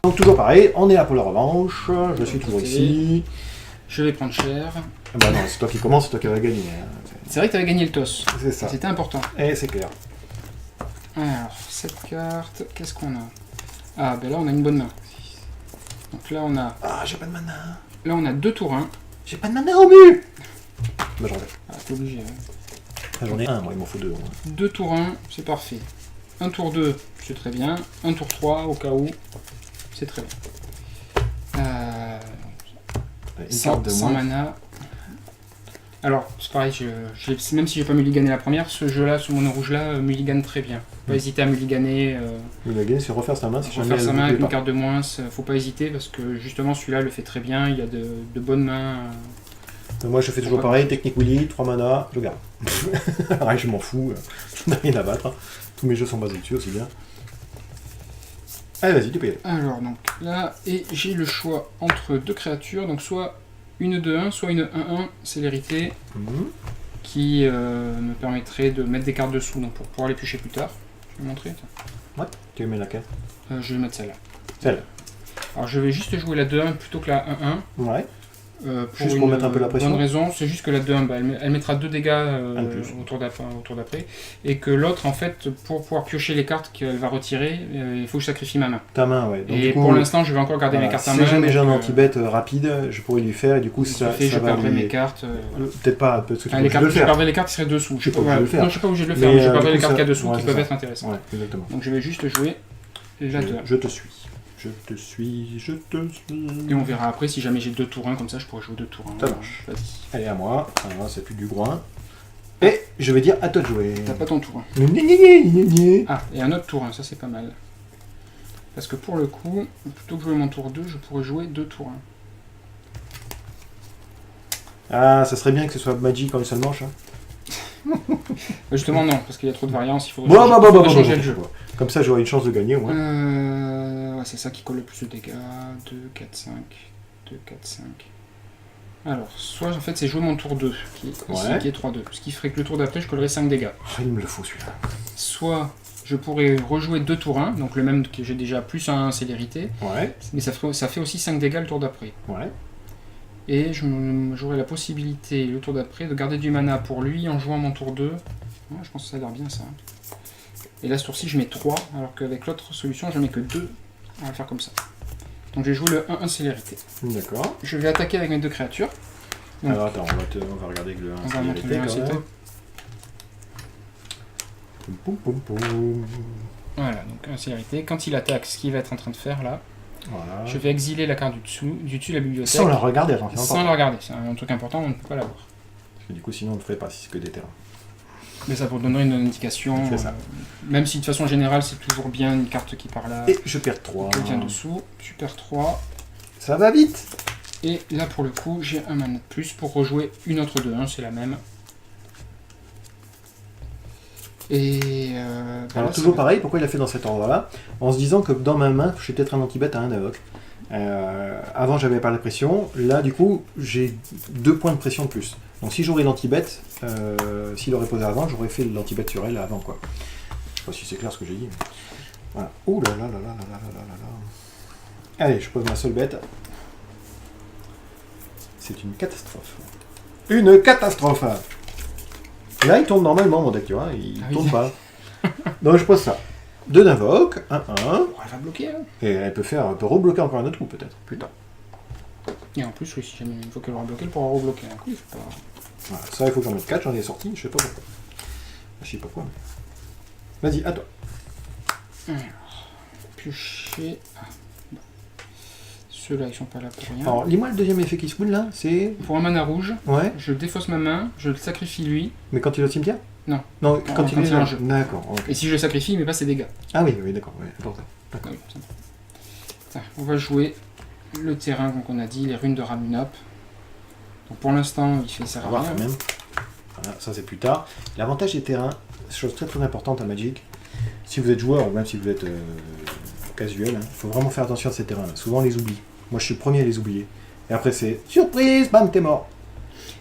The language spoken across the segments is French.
Donc toujours pareil, on est là pour la revanche, je suis toujours ici. Je vais prendre cher. Ah bah non, c'est toi qui commence, c'est toi qui vas gagner. Hein. C'est vrai que tu avais gagné le toss. C'est ça. C'était important. Et c'est clair. Alors, cette carte, qu'est-ce qu'on a? Ah, ben là, on a une bonne main. Donc là, on a... Ah, j'ai pas de mana. Là, on a 2 tours 1. J'ai pas de mana au but. Bah j'en ai. Ah, t'es obligé. Hein. Ah, j'en ai un, moi il m'en faut 2. 2 tours 1, c'est parfait. 1 tour 2, c'est très bien. 1 tour 3, au cas où, c'est très bien. Sans mana. Alors, c'est pareil, même si j'ai pas mulligané la première, ce jeu-là, ce mono rouge-là, mulligane très bien. Faut pas hésiter à mulliganer. Mulliganer, c'est refaire sa main. Si refaire sa main avec une carte de moins, faut pas hésiter parce que justement celui-là le fait très bien. Il y a de bonnes mains. Moi je fais toujours pareil, technique Willy, 3 mana, je garde. Ouais, je m'en fous, je n'ai rien à battre. Tous mes jeux sont basés dessus aussi bien. Allez, vas-y, tu peux y aller. Alors, donc là, et j'ai le choix entre 2 créatures, donc soit une 2-1, soit une 1-1 célérité, qui me permettrait de mettre des cartes dessous, donc pour pouvoir les piocher plus tard. Je vais montrer. Ouais, tu mets laquelle? Je vais mettre celle-là. Celle. Alors, je vais juste jouer la 2-1 plutôt que la 1-1. Ouais. Juste pour mettre un peu la pression. Bonne raison, c'est juste que la 2-1, bah, elle mettra 2 dégâts au tour d'après, et que l'autre, en fait, pour pouvoir piocher les cartes qu'elle va retirer, il faut que je sacrifie ma main. Ta main, ouais. Donc, et coup, pour l'instant, je vais encore garder mes cartes en main. Si jamais j'ai un anti-bet rapide, je pourrais lui faire, et du coup, ça je va perdrai mes cartes. Peut-être pas, parce que tu les cartes, je perdrai les cartes qui seraient dessous. Je ne suis pas obligé de le faire, mais je perdrai les cartes qu'il y a dessous qui peuvent être intéressantes. Ouais, exactement. Donc je vais juste jouer la 2. Je te suis. Je te suis. Et on verra après si jamais j'ai 2 tours 1, comme ça je pourrais jouer 2 tours 1. Ça marche. Vas-y. Allez, à moi. Alors, c'est plus du groin. Et je vais dire à toi de jouer. T'as pas ton tour 1. Ah, et un autre tour 1, ça c'est pas mal. Parce que pour le coup, plutôt que jouer mon tour 2, je pourrais jouer 2 tours 1. Ah, ça serait bien que ce soit Magic en une seule manche. Hein. Justement, non, parce qu'il y a trop de variances, il faudrait changer le jeu. Comme ça, j'aurai une chance de gagner au moins. Ouais, c'est ça qui colle le plus de dégâts. 2, 4, 5. 2, 4, 5. Alors, soit en fait c'est jouer mon tour 2, qui est 3-2. Ce qui ferait que le tour d'après, je collerais 5 dégâts. Oh, il me le faut celui-là. Soit je pourrais rejouer 2 tours 1, donc le même que j'ai déjà plus 1 célérité. Ouais. Mais ça fait aussi 5 dégâts le tour d'après. Ouais. Et j'aurai la possibilité le tour d'après de garder du mana pour lui en jouant mon tour 2. Ouais, je pense que ça a l'air bien ça. Et là ce tour-ci je mets 3, alors qu'avec l'autre solution je mets que 2. On va faire comme ça. Donc j'ai joué le 1-1 célérité. D'accord. Je vais attaquer avec mes 2 créatures. Donc, alors attends, on va regarder avec le 1 célérité. Voilà, donc 1 célérité. Quand il attaque, ce qu'il va être en train de faire là, voilà. Je vais exiler la carte du dessus de la bibliothèque. Sans la regarder, attends. Sans la regarder, c'est un truc important, on ne peut pas l'avoir. Parce que du coup sinon on ne le ferait pas si c'est que des terrains. Mais ça pour donner une indication, même si de façon générale c'est toujours bien une carte qui part là. Et je perds 3. Quelqu'un dessous, tu perds 3. Ça va vite. Et là pour le coup j'ai un mana de plus pour rejouer une autre 2-1, c'est la même. Et alors toujours pareil, pourquoi il a fait dans cet ordre-là? En se disant que dans ma main, je suis peut-être un anti-bet à un invoque. Avant j'avais pas la pression, là du coup j'ai 2 points de pression de plus. Donc si j'aurais l'anti-bet, s'il aurait posé avant, j'aurais fait l'anti-bet sur elle avant quoi. Je sais pas si c'est clair ce que j'ai dit. Mais... Voilà. Ouh là là là là là là là là là. Allez, je pose ma seule bête. C'est une catastrophe. Une catastrophe. Là il tourne normalement mon deck, tu vois, il tourne pas. Donc je pose ça. 2 d'invoque, 1-1. Elle va bloquer. Hein. Et elle peut rebloquer encore un autre coup peut-être. Putain. Et en plus, oui, si jamais il faut qu'elle rebloque, elle pourra rebloquer un coup. Il faut pas... Voilà, ça il faut que j'en mette 4, j'en ai sorti, je sais pas pourquoi. Je sais pas pourquoi. Mais... Vas-y, à toi. Alors, piocher. Ah, bon. Ceux-là ils sont pas là pour rien. Alors, lis-moi le deuxième effet qui se boule là, c'est. Pour un mana rouge, ouais. Je défausse ma main, je le sacrifie lui. Mais quand il est au cimetière? Non. Non, quand il est en jeu. D'accord. Okay. Et si je le sacrifie, il met pas ses dégâts. Ah oui, d'accord, ouais, important. D'accord. Oui, on va jouer le terrain, donc on a dit, les runes de Ramunap. Donc pour l'instant, il fait ça à voir quand même. Voilà, ça c'est plus tard. L'avantage des terrains, chose très très importante à Magic, si vous êtes joueur ou même si vous êtes casuel, il faut vraiment faire attention à ces terrains-là. Souvent on les oublie. Moi je suis le premier à les oublier. Et après c'est surprise, bam, t'es mort.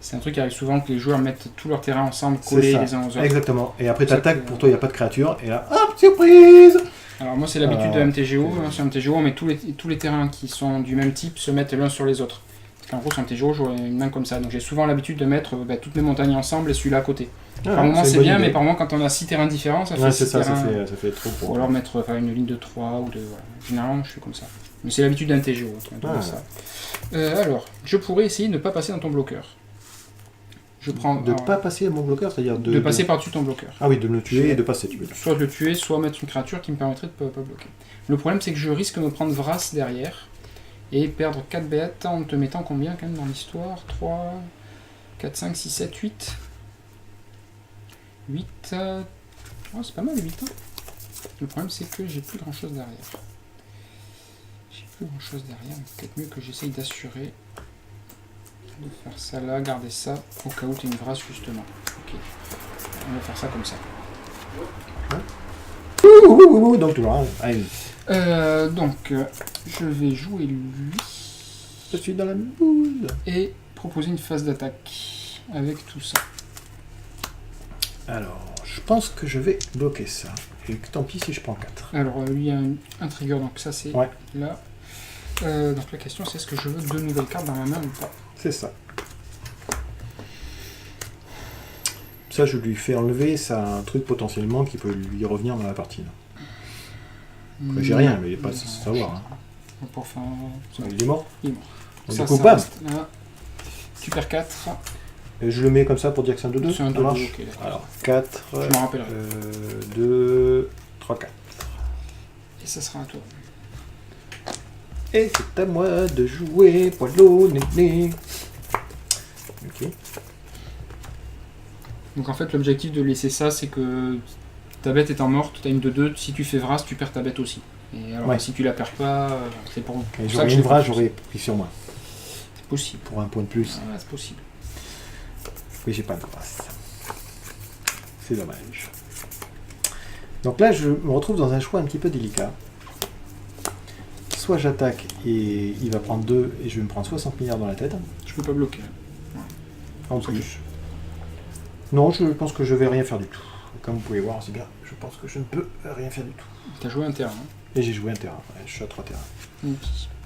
C'est un truc qui arrive souvent que les joueurs mettent tous leurs terrains ensemble, collés les uns aux autres. Exactement. Et après t'attaques, pour toi il n'y a pas de créature, et là, hop, surprise. Alors moi c'est l'habitude de MTGO. Sur MTGO on met tous les terrains qui sont du même type se mettent l'un sur les autres. Parce qu'en gros sur MTGO j'aurais une main comme ça. Donc j'ai souvent l'habitude de mettre toutes mes montagnes ensemble et celui-là à côté. Par moment c'est bien, mais par moment quand on a 6 terrains différents, ça fait 6 terrains. Ça fait trop pour. Ou alors mettre une ligne de 3 ou de... Voilà. Généralement je fais comme ça. Mais c'est l'habitude d'un MTGO. Ça. Alors, je pourrais essayer de ne pas passer dans ton bloqueur. Je prends... De ne pas passer à mon bloqueur, c'est-à-dire de passer par-dessus ton bloqueur. Ah oui, de me tuer et de passer, tu veux dire. Soit de le tuer, soit mettre une créature qui me permettrait de ne pas bloquer. Le problème c'est que je risque de me prendre Vras derrière et perdre 4 bêtes en te mettant combien quand même dans l'histoire 3, 4, 5, 6, 7, 8. 8... Oh, c'est pas mal 8. Hein. Le problème c'est que j'ai plus grand chose derrière. Plus grand chose derrière, donc peut-être mieux que j'essaye d'assurer de faire ça là, garder ça au cas où tu as une vrasse justement. Ok, on va faire ça comme ça. Donc tu vois, donc je vais jouer lui. Je suis dans la boule. Et proposer une phase d'attaque avec tout ça. Alors, je pense que je vais bloquer ça. Et tant pis si je prends 4. Alors lui a un trigger, donc ça c'est là. Donc la question c'est est-ce que je veux 2 nouvelles cartes dans ma main ou pas? C'est ça. Ça je lui fais enlever, ça a un truc potentiellement qui peut lui revenir dans la partie. Après, j'ai rien, mais il n'est pas à savoir. Hein. Pour faire... Il est mort. Il est mort. Donc, du coup, bam. Tu perds 4. Et je le mets comme ça pour dire que c'est un 2-2. C'est un 2-2, ok. Alors 4, je m'en rappellerai. 2, 3, 4. Et ça sera à toi. Et c'est à moi de jouer, poilot, néné. Ok. Donc en fait l'objectif de laisser ça c'est que ta bête étant morte, tu as une 2-2, si tu fais Vras, tu perds ta bête aussi. Et alors si tu la perds pas, c'est pour et ça que une Vras, j'aurais pris sur moi. C'est possible. Pour un point de plus. Ah, c'est possible. Oui, j'ai pas de Vras. C'est dommage. Donc là, je me retrouve dans un choix un petit peu délicat. Soit j'attaque et il va prendre 2 et je vais me prendre 60 milliards dans la tête. Je peux pas bloquer. Ouais. En plus. Non, je pense que je vais rien faire du tout. Comme vous pouvez voir, c'est bien. Je pense que je ne peux rien faire du tout. T'as joué un terrain. Hein. Et j'ai joué un terrain. Ouais, je suis à 3 terrains.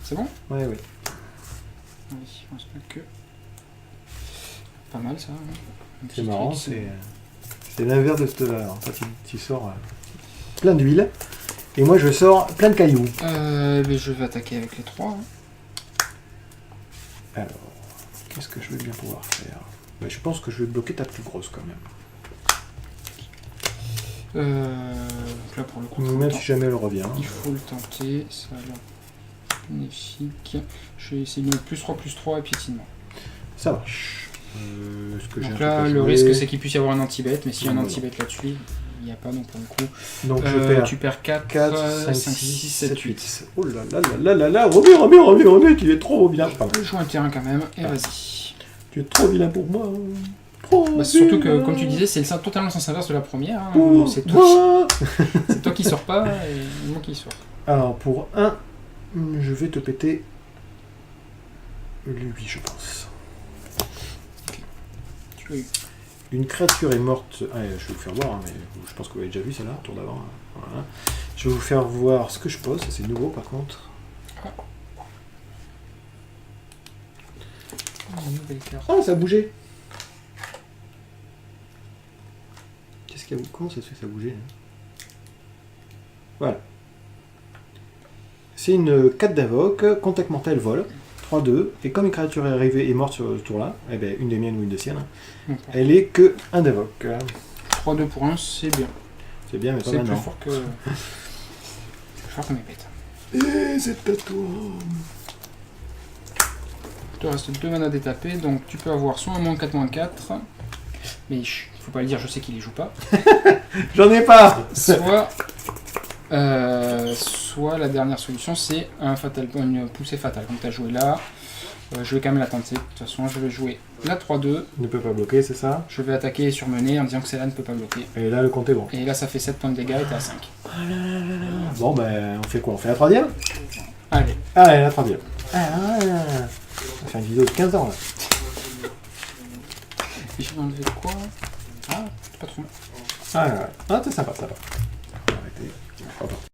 C'est bon? Ouais, oui. Oui, on se met que... Pas mal ça. Hein. C'est marrant, c'est l'inverse de ce là. En fait, tu sors plein d'huile. Et moi, je sors plein de cailloux. Mais je vais attaquer avec les 3. Hein. Alors, qu'est-ce que je vais bien pouvoir faire? Je pense que je vais bloquer ta plus grosse quand même. Là pour le coup, même si jamais elle revient. Il faut le tenter, ça a l'air bénéfique. Je vais essayer de mettre +3/+3 et piétinement. Ça marche. Donc là, le risque c'est qu'il puisse y avoir un anti-bet, mais s'il y a un anti-bet là-dessus, il n'y a pas, donc pour le coup. Donc tu perds 4, 5, 6, 7, 8. Oh là là là là là, remets, tu es trop bien. Je joue un terrain quand même, et vas-y. Tu es trop vilain pour moi. Surtout que, comme tu disais, c'est totalement le sens inverse de la première. Hein. C'est toi qui sors pas et moi qui sors. Alors, pour 1, je vais te péter lui, je pense. Okay. Tu l'as eu. Une créature est morte. Ah, je vais vous faire voir, hein, mais je pense que vous l'avez déjà vu celle-là, tour d'avant. Hein. Voilà. Je vais vous faire voir ce que je pose, ça c'est nouveau par contre. Une nouvelle carte. Oh, ça a bougé. Qu'est-ce qu'il y a? Comment ça se fait que ça a bougé? Voilà. C'est une 4 d'invoque, contact mortel vol, 3-2, et comme une créature est arrivée et morte sur ce tour-là, eh ben, une des miennes ou une des siennes, elle est que 1 d'invoque. 3-2 pour 1, c'est bien. C'est bien, mais pas c'est maintenant. plus fort que... plus fort que mes bêtes. Et c'est à toi. Il te reste 2 manas détapés, donc tu peux avoir soit un -4/-4, mais il faut pas le dire, je sais qu'il les joue pas. J'en ai pas. Soit la dernière solution, c'est une poussée fatale. Comme tu as joué là, je vais quand même la tenter. De toute façon, je vais jouer la 3-2. Ne peut pas bloquer, c'est ça? Je vais attaquer et surmener en disant que celle-là ne peut pas bloquer. Et là, le compte est bon. Et là, ça fait 7 points de dégâts et t'es à 5. Bon, ben, on fait quoi? On fait la 3e? Allez. Allez, la 3e. On va faire une vidéo de 15 ans, là. Et je vais enlever quoi? Ah, c'est pas trop mal. Ah, c'est sympa, ça va. On va arrêter. On va repartir.